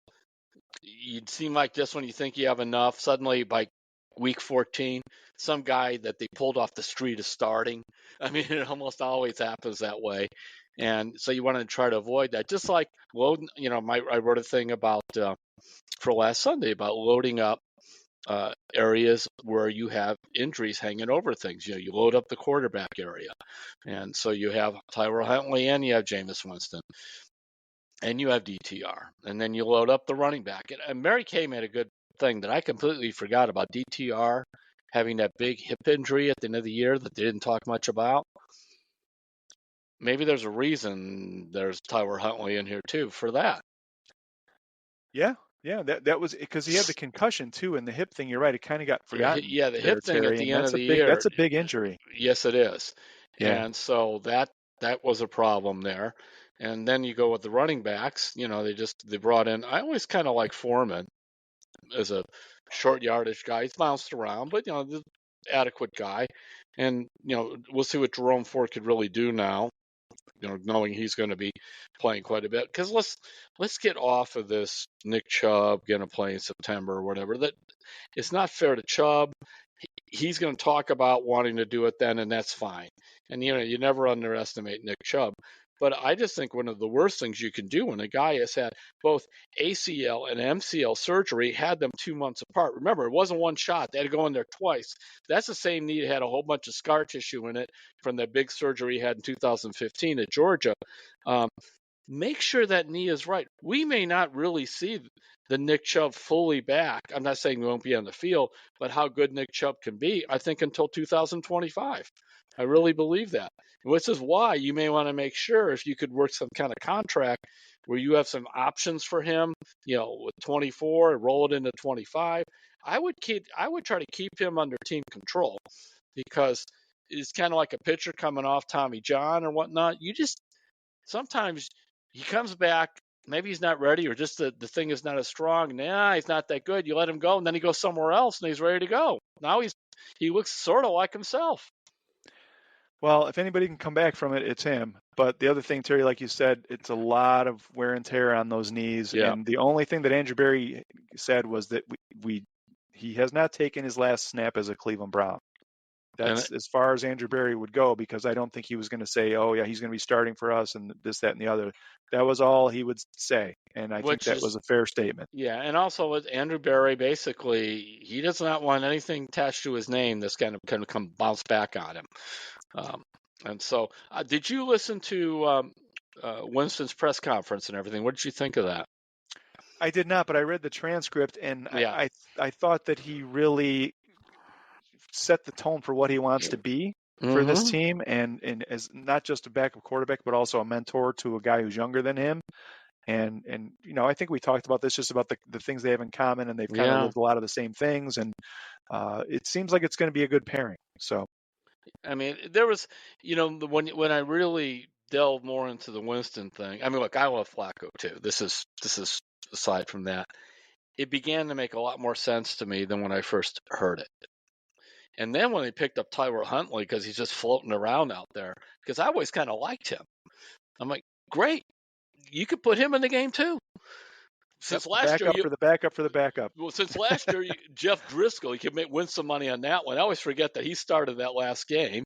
You'd seem like this when you think you have enough. Suddenly, by week 14, some guy that they pulled off the street is starting. I mean, it almost always happens that way. And so you want to try to avoid that. Just like loading, I wrote a thing about for last Sunday about loading up areas where you have injuries hanging over things. You load up the quarterback area. And so you have Tyrell Huntley and you have Jameis Winston. And you have DTR. And then you load up the running back. And Mary Kay made a good thing that I completely forgot about. DTR having that big hip injury at the end of the year that they didn't talk much about. Maybe there's a reason there's Tyler Huntley in here too for that. Yeah, that was because he had the concussion too, and the hip thing. You're right; it kind of got forgotten. Yeah, the hip thing at the end of the year. That's a big injury. Yes, it is. Yeah. And so that was a problem there. And then you go with the running backs. They brought in. I always kind of like Foreman as a short yardage guy. He's bounced around, but the adequate guy. And we'll see what Jerome Ford could really do now. Knowing he's going to be playing quite a bit. Because let's get off of this Nick Chubb going to play in September or whatever. That it's not fair to Chubb. He's going to talk about wanting to do it then, and that's fine. And you never underestimate Nick Chubb. But I just think one of the worst things you can do when a guy has had both ACL and MCL surgery, had them 2 months apart. Remember, it wasn't one shot. They had to go in there twice. That's the same knee that had a whole bunch of scar tissue in it from that big surgery he had in 2015 at Georgia. Make sure that knee is right. We may not really see the Nick Chubb fully back. I'm not saying he won't be on the field, but how good Nick Chubb can be, I think, until 2025. I really believe that. Which is why you may want to make sure if you could work some kind of contract where you have some options for him, with 24 and roll it into 25. I would try to keep him under team control because is kind of like a pitcher coming off Tommy John or whatnot. Sometimes he comes back, maybe he's not ready, or just the thing is not as strong. Nah, he's not that good. You let him go, and then he goes somewhere else, and he's ready to go. Now he looks sort of like himself. Well, if anybody can come back from it, it's him. But the other thing, Terry, like you said, it's a lot of wear and tear on those knees. Yeah. And the only thing that Andrew Berry said was that he has not taken his last snap as a Cleveland Brown. That's as far as Andrew Berry would go, because I don't think he was going to say, oh, yeah, he's going to be starting for us and this, that, and the other. That was all he would say. And I think that was a fair statement. Yeah. And also with Andrew Berry, basically, he does not want anything attached to his name that's going to come bounce back on him. And so did you listen to Winston's press conference and everything? What did you think of that? I did not, but I read the transcript, and I thought that he really set the tone for what he wants to be for this team, and as not just a backup quarterback, but also a mentor to a guy who's younger than him. And I think we talked about this, just about the things they have in common, and they've kind of lived a lot of the same things, and it seems like it's going to be a good pairing. So, I mean, there was, when I really delved more into the Winston thing. I mean, look, I love Flacco too. This is aside from that. It began to make a lot more sense to me than when I first heard it. And then when they picked up Tyler Huntley, because he's just floating around out there, because I always kind of liked him. I'm like, great, you could put him in the game too. Since last year, for the backup. Well, since last year, Jeff Driscoll, you could win some money on that one. I always forget that he started that last game,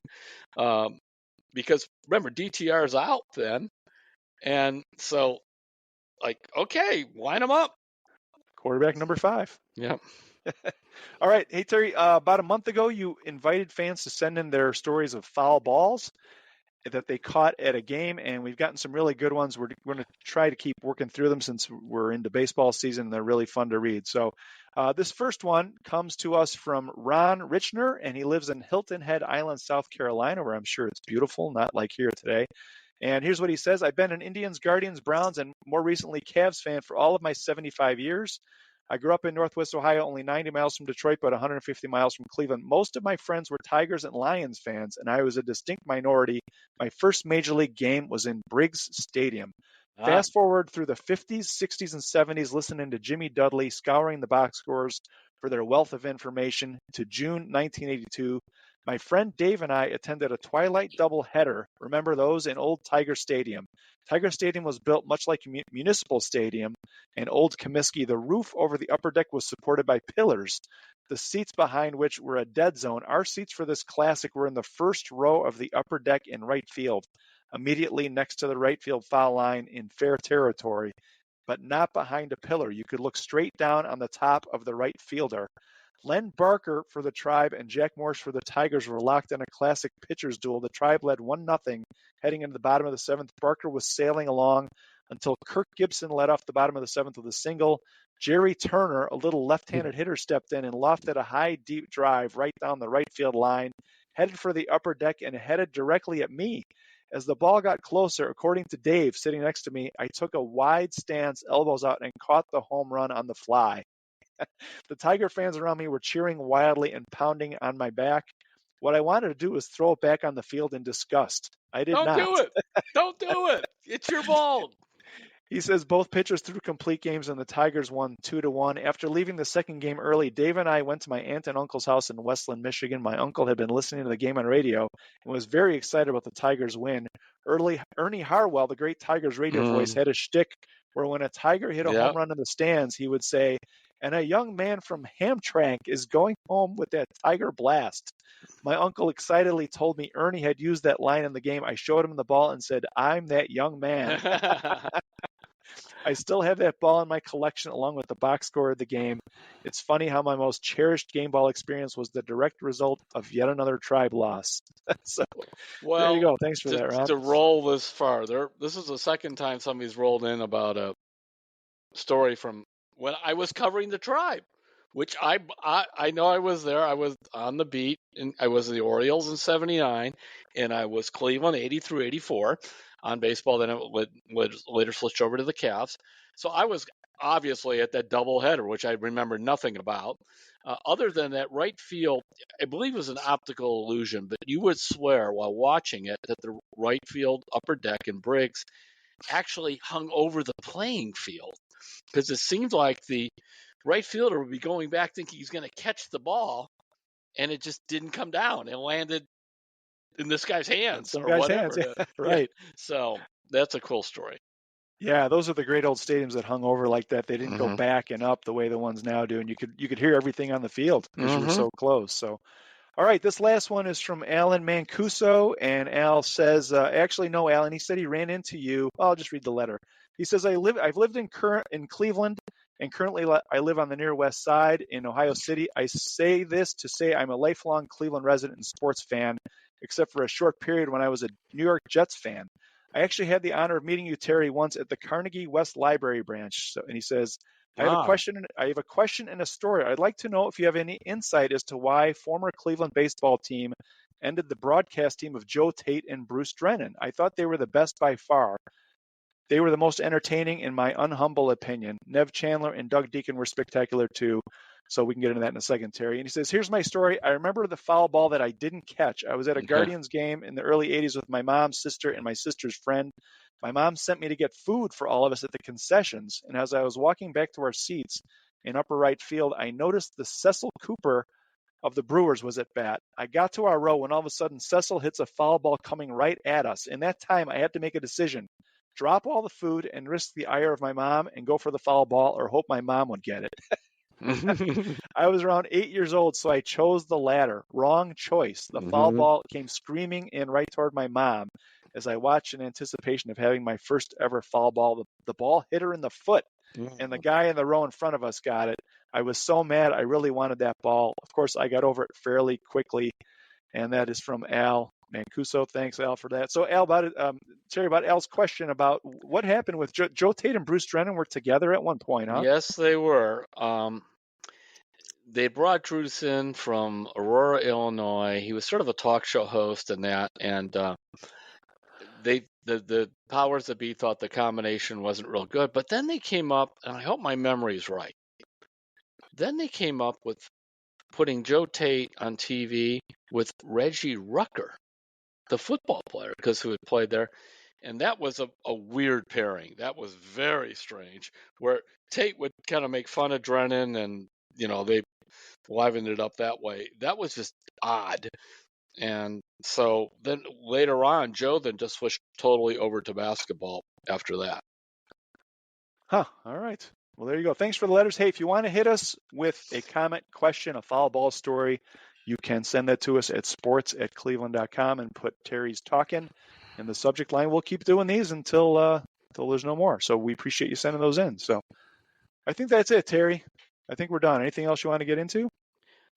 because remember DTR's out then, and so okay, line them up. Quarterback number 5. Yeah. All right. Hey, Terry, about a month ago, you invited fans to send in their stories of foul balls that they caught at a game, and we've gotten some really good ones. We're going to try to keep working through them since we're into baseball season, and they're really fun to read. So this first one comes to us from Ron Richner, and he lives in Hilton Head Island, South Carolina, where I'm sure it's beautiful, not like here today. And here's what he says. I've been an Indians, Guardians, Browns, and more recently Cavs fan for all of my 75 years. I grew up in Northwest Ohio, only 90 miles from Detroit, but 150 miles from Cleveland. Most of my friends were Tigers and Lions fans, and I was a distinct minority. My first major league game was in Briggs Stadium. Fast forward through the 50s, 60s, and 70s, listening to Jimmy Dudley scouring the box scores for their wealth of information, to June 1982. My friend Dave and I attended a twilight doubleheader. Remember those? In old Tiger Stadium. Tiger Stadium was built much like Municipal Stadium and Old Comiskey. The roof over the upper deck was supported by pillars, the seats behind which were a dead zone. Our seats for this classic were in the first row of the upper deck in right field, immediately next to the right field foul line in fair territory, but not behind a pillar. You could look straight down on the top of the right fielder. Len Barker for the Tribe and Jack Morse for the Tigers were locked in a classic pitcher's duel. The Tribe led 1-0 heading into the bottom of the 7th. Barker was sailing along until Kirk Gibson led off the bottom of the 7th with a single. Jerry Turner, a little left-handed hitter, stepped in and lofted a high, deep drive right down the right field line, headed for the upper deck and headed directly at me. As the ball got closer, according to Dave sitting next to me, I took a wide stance, elbows out, and caught the home run on the fly. The Tiger fans around me were cheering wildly and pounding on my back. What I wanted to do was throw it back on the field in disgust. I did not. Don't do it. Don't do it. It's your ball. He says both pitchers threw complete games and the Tigers won 2-1. After leaving the second game early, Dave and I went to my aunt and uncle's house in Westland, Michigan. My uncle had been listening to the game on radio and was very excited about the Tigers' win. Ernie Harwell, the great Tigers radio voice, had a shtick where when a Tiger hit a home run in the stands, he would say, "And a young man from Hamtramck is going home with that Tiger blast." My uncle excitedly told me Ernie had used that line in the game. I showed him the ball and said, "I'm that young man." I still have that ball in my collection along with the box score of the game. It's funny how my most cherished game ball experience was the direct result of yet another Tribe loss. So, there you go. Thanks for that, Rob. To roll this far, this is the second time somebody's rolled in about a story from when I was covering the Tribe, which I know I was there. I was on the beat, and I was the Orioles in '79, and I was Cleveland '80 through '84 on baseball. Then it would later switch over to the Cavs. So I was obviously at that doubleheader, which I remember nothing about. Other than that, right field, I believe it was an optical illusion, but you would swear while watching it that the right field upper deck and Briggs actually hung over the playing field, because it seemed like the right fielder would be going back thinking he's going to catch the ball, and it just didn't come down and landed in this guy's hands Some or guy's hands. whatever. Yeah, Yeah. right. So that's a cool story. Yeah, those are the great old stadiums that hung over like that. They didn't go Mm-hmm. back and up the way the ones now do, and you could hear everything on the field because you were Mm-hmm. so close. So, all right, this last one is from Alan Mancuso, and Al says, actually, no, Alan. He said he ran into you. I'll just read the letter. He says, I've lived in Cleveland, and currently I live on the near west side in Ohio City. I say this to say I'm a lifelong Cleveland resident and sports fan, except for a short period when I was a New York Jets fan. I actually had the honor of meeting you, Terry, once at the Carnegie West Library branch. So, and he says, I have a question and a story. I'd like to know if you have any insight as to why former Cleveland baseball team ended the broadcast team of Joe Tate and Bruce Drennan. I thought they were the best by far. They were the most entertaining, in my unhumble opinion. Nev Chandler and Doug Deacon were spectacular too. So we can get into that in a second, Terry. And he says, here's my story. I remember the foul ball that I didn't catch. I was at a Guardians game in the early 80s with my mom, sister, and my sister's friend. My mom sent me to get food for all of us at the concessions. And as I was walking back to our seats in upper right field, I noticed the Cecil Cooper of the Brewers was at bat. I got to our row when all of a sudden Cecil hits a foul ball coming right at us. In that time, I had to make a decision. Drop all the food and risk the ire of my mom and go for the foul ball or hope my mom would get it. I was around 8 years old, so I chose the latter. Wrong choice. The foul ball came screaming in right toward my mom as I watched in anticipation of having my first ever foul ball. The ball hit her in the foot, and the guy in the row in front of us got it. I was so mad. I really wanted that ball. Of course, I got over it fairly quickly, and that is from Al Mancuso. Thanks, Al, for that. So, Al, Terry, about Al's question about what happened with Joe Tate and Bruce Drennan were together at one point, huh? Yes, they were. They brought Drews in from Aurora, Illinois. He was sort of a talk show host and that, and the powers that be thought the combination wasn't real good. But then they came up, and I hope my memory's right. Then they came up with putting Joe Tate on TV with Reggie Rucker, the football player, because who had played there. And that was a weird pairing. That was very strange, where Tate would kind of make fun of Drennan, and they livened it up that way. That was just odd. And so then later on, Joe then just switched totally over to basketball after that. Huh. All right. Well, there you go. Thanks for the letters. Hey, if you want to hit us with a comment, question, a foul ball story, you can send that to us at sports@cleveland.com and put Terry's Talkin in the subject line. We'll keep doing these until there's no more. So we appreciate you sending those in. So I think that's it, Terry. I think we're done. Anything else you want to get into?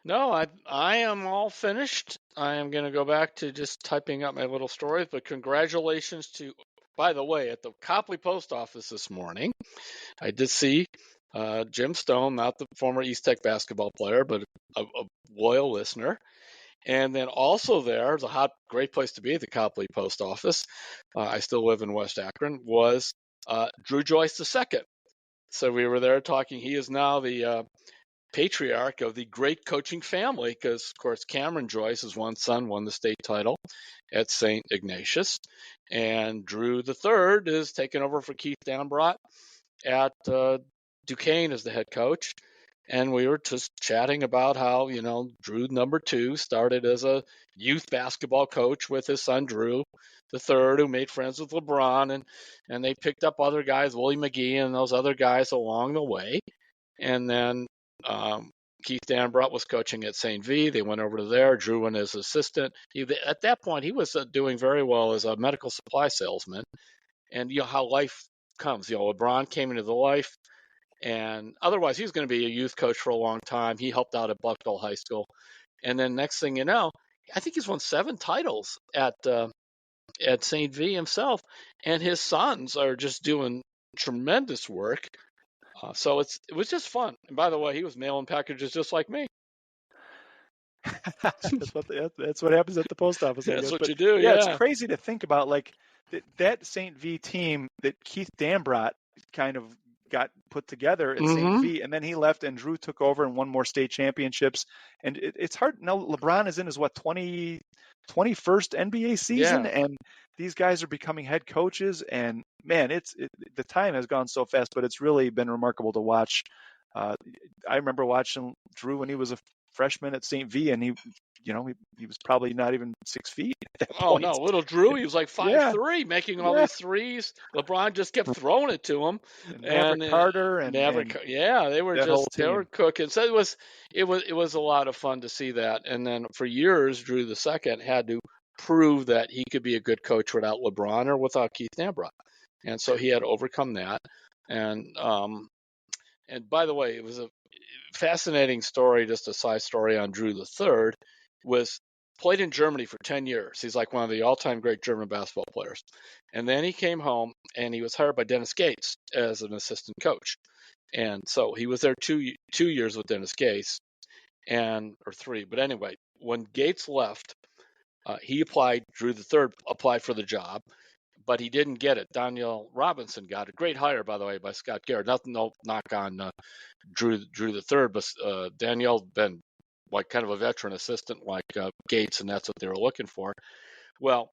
No, I am all finished. I am going to go back to just typing up my little stories, but congratulations to, by the way, at the Copley Post Office this morning, I did see Jim Stone, not the former East Tech basketball player, but a loyal listener. And then also there's a great place to be at the Copley Post Office. I still live in West Akron, was Drew Joyce II. So we were there talking. He is now the patriarch of the great coaching family, because, of course, Cameron Joyce, his one son, won the state title at St. Ignatius. And Drew III is taking over for Keith Dambrot at Duquesne as the head coach. And we were just chatting about how, Drew #2 started as a youth basketball coach with his son, Drew III, who made friends with LeBron. And they picked up other guys, Willie McGee and those other guys along the way. And then Keith Dambrot was coaching at St. V. They went over to there. Drew went as assistant. At that point, he was doing very well as a medical supply salesman. And how life comes. LeBron came into the life. And otherwise, he was going to be a youth coach for a long time. He helped out at Bucknell High School. And then next thing you know, I think he's won 7 titles at St. V himself. And his sons are just doing tremendous work. So it was just fun. And by the way, he was mailing packages just like me. That's what happens at the post office. That's what you do. Yeah, it's crazy to think about, like that St. V team that Keith Dambrot kind of got put together at St. V, and then he left, and Drew took over and won more state championships. And it's hard now. LeBron is in his 21st NBA season, and these guys are becoming head coaches. And man, the time has gone so fast, but it's really been remarkable to watch. I remember watching Drew when he was a freshman at St. V, and he was probably not even 6 feet at that point. No, little Drew, he was like 5'3", making all these threes. LeBron just kept throwing it to him. And Maverick Carter and they were cooking. So it was a lot of fun to see that. And then for years, Drew II had to prove that he could be a good coach without LeBron or without Keith Dambrot. And so he had to overcome that. And by the way, it was a fascinating story, just a side story on Drew III, was played in Germany for 10 years. He's like one of the all-time great German basketball players. And then he came home, and he was hired by Dennis Gates as an assistant coach. And so he was there two years with Dennis Gates, or 3. But anyway, when Gates left, Drew III applied for the job, but he didn't get it. Daniel Robinson got it. Great hire, by the way, by Scott Garrett. No knock on Drew III, but Daniel been like kind of a veteran assistant like Gates, and that's what they were looking for. Well,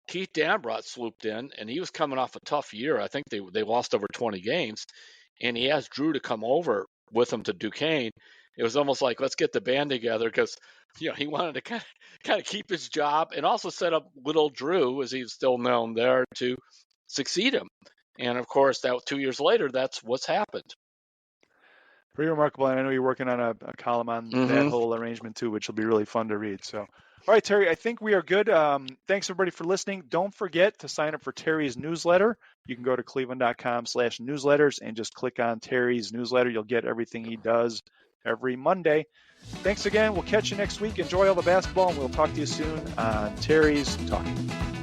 Keith Dambrot swooped in, and he was coming off a tough year. I think they lost over 20 games, and he asked Drew to come over with him to Duquesne. It was almost like, let's get the band together, because he wanted to kind of keep his job and also set up little Drew, as he's still known there, to succeed him. And of course, that 2 years later, that's what's happened. Pretty remarkable. And I know you're working on a column on that whole arrangement too, which will be really fun to read. So, all right, Terry, I think we are good. Thanks everybody for listening. Don't forget to sign up for Terry's newsletter. You can go to cleveland.com/newsletters and just click on Terry's newsletter. You'll get everything he does every Monday. Thanks again. We'll catch you next week. Enjoy all the basketball, and we'll talk to you soon on Terry's Talkin.